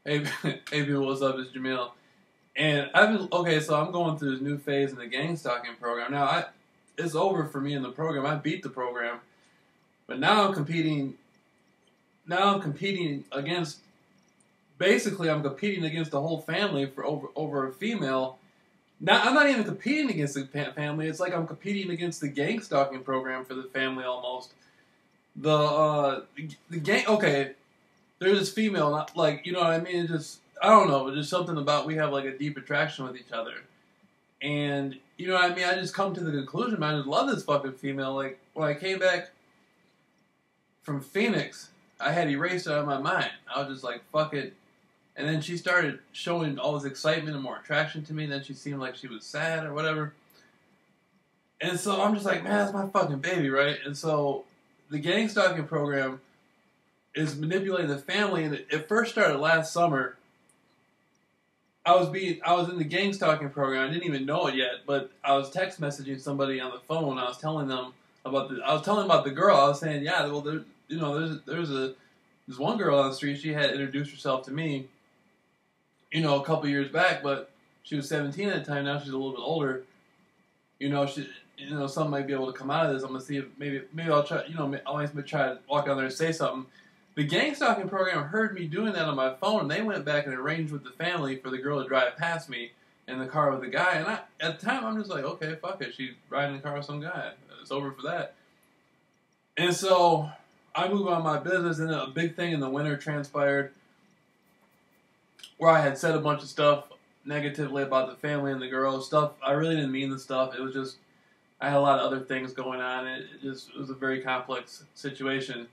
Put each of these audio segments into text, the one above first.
Hey, hey people, what's up? It's Jameel. And okay, so I'm going through this new phase in the gang stalking program. It's over for me in the program. I beat the program, but now I'm competing against, basically I'm competing against the whole family for over a female. Now, I'm not even competing against the family. It's like I'm competing against the gang stalking program for the family almost. The gang, okay, there's this female, not like, you know what I mean? It's just, I don't know, it's just something about we have like a deep attraction with each other. And, you know what I mean? I just come to the conclusion, man, I just love this fucking female. Like, when I came back from Phoenix, I had erased it out of my mind. I was just like, fuck it. And then she started showing all this excitement and more attraction to me. And then she seemed like she was sad or whatever. And so I'm just like, man, that's my fucking baby, right? And so the gang stalking program is manipulating the family, and it first started last summer. I was in the gang stalking program. I didn't even know it yet, but I was text messaging somebody on the phone. I was telling them about the girl. I was saying, yeah, well, there's this one girl on the street. She had introduced herself to me, a couple years back, but she was 17 at the time. Now she's a little bit older. Something might be able to come out of this. I'm gonna see if maybe I'll try. I'll try to walk down there and say something. The gang stalking program heard me doing that on my phone, and they went back and arranged with the family for the girl to drive past me in the car with the guy. And at the time, I'm just like, okay, fuck it. She's riding in the car with some guy. It's over for that. And so I move on my business, and a big thing in the winter transpired where I had said a bunch of stuff negatively about the family and the girl. Stuff I really didn't mean the stuff. It was just I had a lot of other things going on. It was a very complex situation.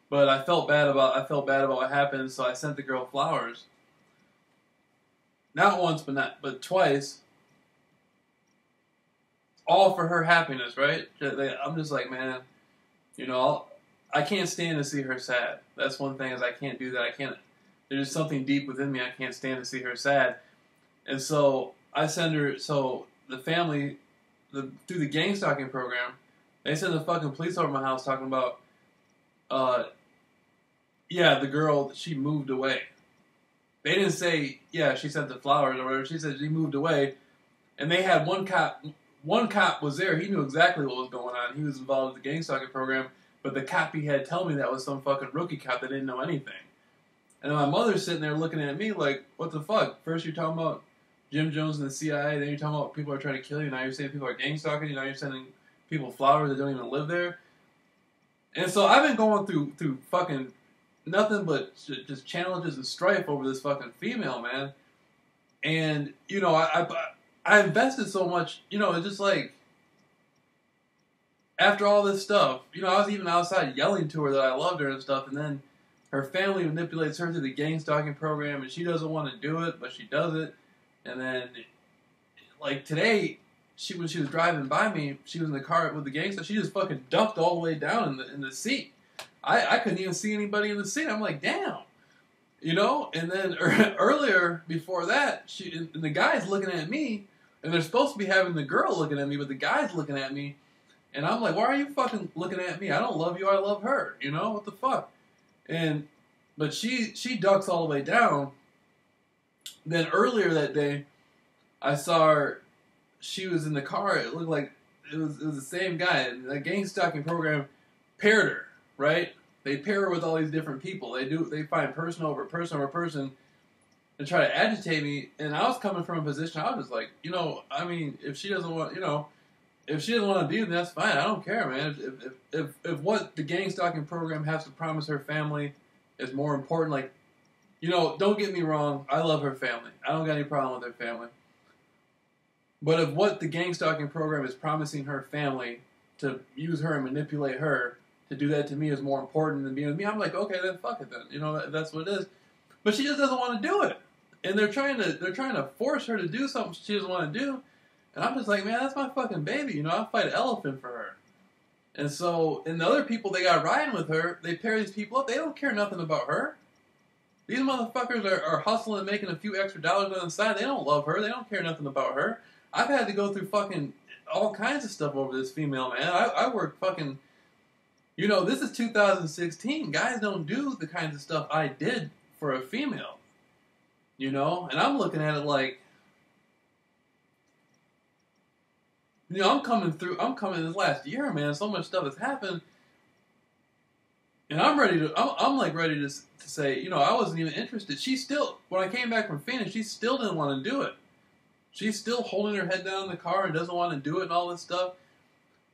But I felt bad about what happened, so I sent the girl flowers. Not once, but twice. All for her happiness, right? I'm just like, man, I can't stand to see her sad. That's one thing, is I can't do that. I can't. There's something deep within me. I can't stand to see her sad. And so I send her. So the family, through the gang stalking program, they send the fucking police over my house talking about. Yeah, the girl, she moved away. They didn't say, yeah, she sent the flowers or whatever. She said she moved away. And they had one cop. One cop was there. He knew exactly what was going on. He was involved with the gang stalking program. But the cop he had tell me that was some fucking rookie cop that didn't know anything. And then my mother's sitting there looking at me like, what the fuck? First you're talking about Jim Jones and the CIA. Then you're talking about people are trying to kill you. Now you're saying people are gang stalking you. Now you're sending people flowers that don't even live there. And so I've been going through fucking nothing but just challenges and strife over this fucking female, man. And, I invested so much, it's just like, after all this stuff, I was even outside yelling to her that I loved her and stuff, and then her family manipulates her through the gang stalking program, and she doesn't want to do it, but she does it. And then, like today, when she was driving by me, she was in the car with the gangster. She just fucking ducked all the way down in the seat. I couldn't even see anybody in the seat. I'm like, damn, And then earlier before that, and the guy's looking at me, and they're supposed to be having the girl looking at me, but the guy's looking at me, and I'm like, why are you fucking looking at me? I don't love you. I love her. What the fuck? But she ducks all the way down. Then earlier that day, I saw her. She was in the car. It looked like it was the same guy. The gang stalking program paired her, right? They pair her with all these different people. They find person over person over person and try to agitate me. And I was coming from a position, I was just like, if she doesn't want, if she doesn't want to be with me, that's fine. I don't care, man. If what the gang stalking program has to promise her family is more important, like, don't get me wrong, I love her family. I don't got any problem with her family. But if what the gang stalking program is promising her family to use her and manipulate her to do that to me is more important than being with me, I'm like, okay, then fuck it then. That's what it is. But she just doesn't want to do it. And they're trying to force her to do something she doesn't want to do. And I'm just like, man, that's my fucking baby. I'll fight an elephant for her. And so, and the other people they got riding with her, they pair these people up. They don't care nothing about her. These motherfuckers are hustling and making a few extra dollars on the side. They don't love her. They don't care nothing about her. I've had to go through fucking all kinds of stuff over this female, man. I work fucking... this is 2016. Guys don't do the kinds of stuff I did for a female. You know? And I'm looking at it like, you know, I'm coming this last year, man. So much stuff has happened. And I'm like ready to say, you know, I wasn't even interested. She still, when I came back from Phoenix, she still didn't want to do it. She's still holding her head down in the car and doesn't want to do it and all this stuff.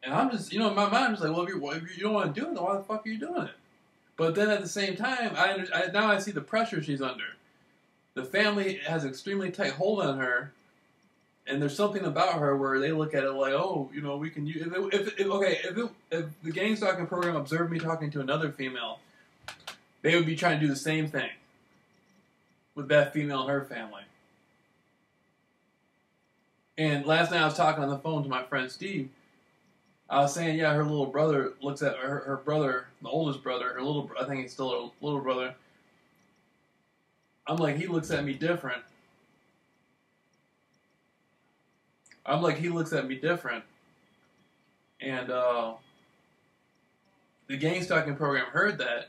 And I'm just, you know, in my mind, I'm just like, well, if you don't want to do it, then why the fuck are you doing it? But then at the same time, now I see the pressure she's under. The family has an extremely tight hold on her. And there's something about her where they look at it like, oh, you know, we can use... If the gang stalking program observed me talking to another female, they would be trying to do the same thing with that female and her family. And last night I was talking on the phone to my friend Steve. I was saying, yeah, her little brother looks at her brother, the oldest brother, I think he's still her little brother. I'm like, he looks at me different. He looks at me different. And the gang stalking program heard that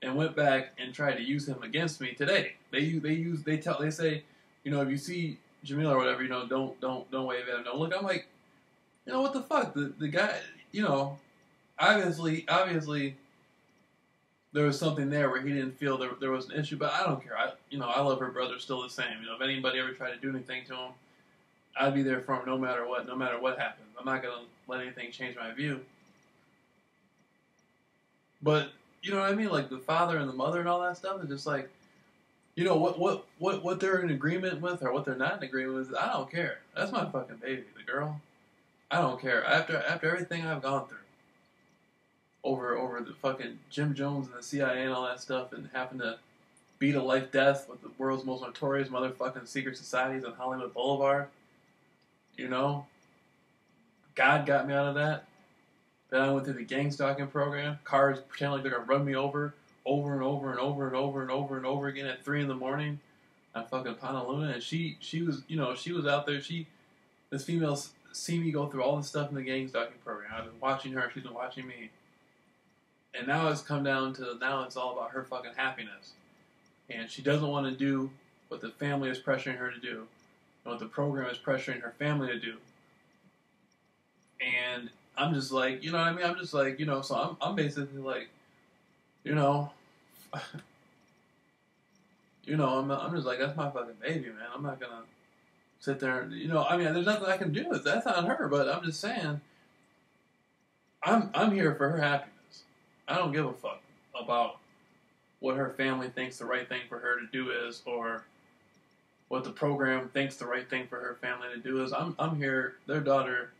and went back and tried to use him against me today. They say, you know, if you see JAMEEL or whatever, you know, don't wave at him, don't look. I'm like, you know, what the fuck? The guy, you know, obviously there was something there where he didn't feel there was an issue, but I don't care. I love her brother still the same. You know, if anybody ever tried to do anything to him, I'd be there for him no matter what happens. I'm not gonna let anything change my view. But you know what I mean? Like the father and the mother and all that stuff is just like, you know, what they're in agreement with or what they're not in agreement with, I don't care. That's my fucking baby, the girl. I don't care. After everything I've gone through. Over the fucking Jim Jones and the CIA and all that stuff and having to beat a life death with the world's most notorious motherfucking secret societies on Hollywood Boulevard. You know, God got me out of that. Then I went through the gang stalking program. Cars pretend like they're gonna run me over and over and over and over and over and over again at 3 a.m. on fucking Honolulu. And she was, you know, she was out there. This female see me go through all this stuff in the gang stalking program. I've been watching her. She's been watching me. And now it's come down to, now it's all about her fucking happiness. And she doesn't want to do what the family is pressuring her to do. What the program is pressuring her family to do. And I'm just like, you know what I mean? I'm just like, you know, so I'm basically like, you know, I'm just like, that's my fucking baby, man. I'm not gonna sit there and, you know, I mean, there's nothing I can do. That's on her, but I'm just saying, I'm here for her happiness. I don't give a fuck about what her family thinks the right thing for her to do is, or what the program thinks the right thing for her family to do is. I'm here. Their daughter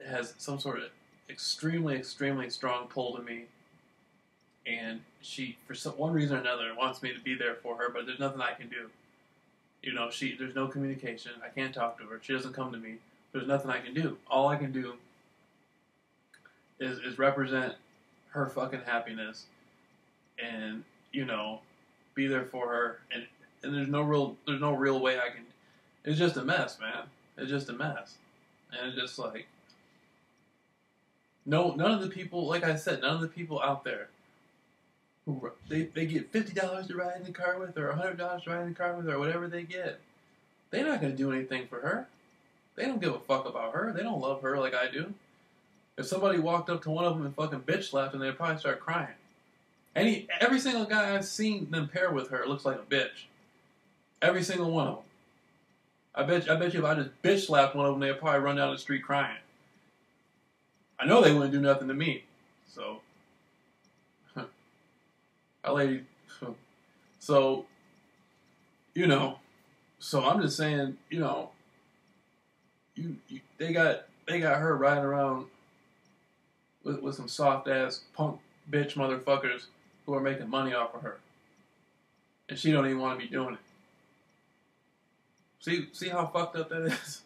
has some sort of extremely strong pull to me, and she, for one reason or another, wants me to be there for her. But there's nothing I can do. You know, there's no communication. I can't talk to her. She doesn't come to me. There's nothing I can do. All I can do is represent her fucking happiness, and you know, be there for her. And there's no real way I can. It's just a mess, man. It's just a mess, and it's just like, none of the people, like I said, none of the people out there who they get $50 to ride in the car with, or $100 to ride in the car with, or whatever they get. They're not gonna do anything for her. They don't give a fuck about her. They don't love her like I do. If somebody walked up to one of them and fucking bitch slapped them, they'd probably start crying. Every single guy I've seen them pair with her looks like a bitch. Every single one of them. I bet you if I just bitch slapped one of them, they'd probably run down the street crying. I know they wouldn't do nothing to me. So, so, you know, so I'm just saying, you know, they got her riding around with some soft ass punk bitch motherfuckers who are making money off of her, and she don't even want to be doing it. See how fucked up that is?